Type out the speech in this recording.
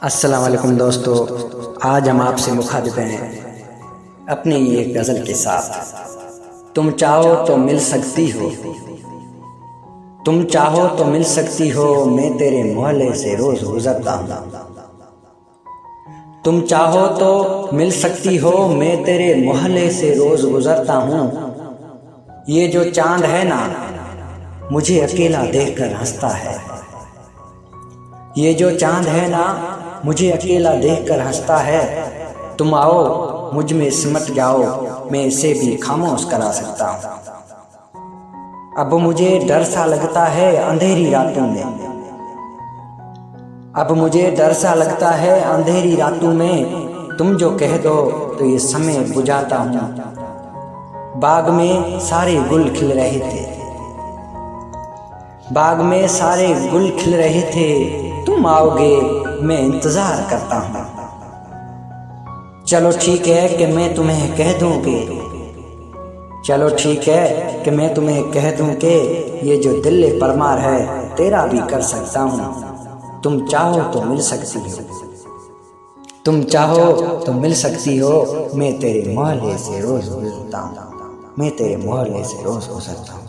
अस्सलाम वालेकुम दोस्तों, आज हम आपसे मुखातिब हैं अपनी एक गज़ल के साथ। तुम चाहो तो मिल सकती हो, तुम चाहो तो मिल सकती हो, मैं तेरे मोहल्ले से रोज़ गुज़रता हूँ। तुम चाहो तो मिल सकती हो, मैं तेरे मोहल्ले से रोज़ गुज़रता हूँ। ये जो चांद है ना, मुझे अकेला देखकर हंसता है। ये जो चांद है ना, मुझे अकेला देखकर हंसता है। तुम आओ मुझ में सिमट जाओ, मैं इसे भी खामोश करा सकता हूँ। अब मुझे डर सा लगता है अंधेरी रातों में, अब मुझे डर सा लगता है अंधेरी रातों में। तुम जो कह दो तो ये समय बुझाता हूँ। बाग में सारे गुल खिल रहे थे, बाग में सारे गुल खिल रहे थे। तुम आओगे मैं इंतजार करता हूँ। चलो ठीक है कि मैं तुम्हें कह दूं कि, चलो ठीक है कि मैं तुम्हें कह दूं कि ये जो दिल परमार है तेरा भी कर सकता हूँ। तुम चाहो तो मिल सकती हो, तुम चाहो तो मिल सकती हो, मैं तेरे मोहल्ले से रोज गुजरता हूँ, मैं तेरे मोहल्ले से रोज गुजरता हूँ।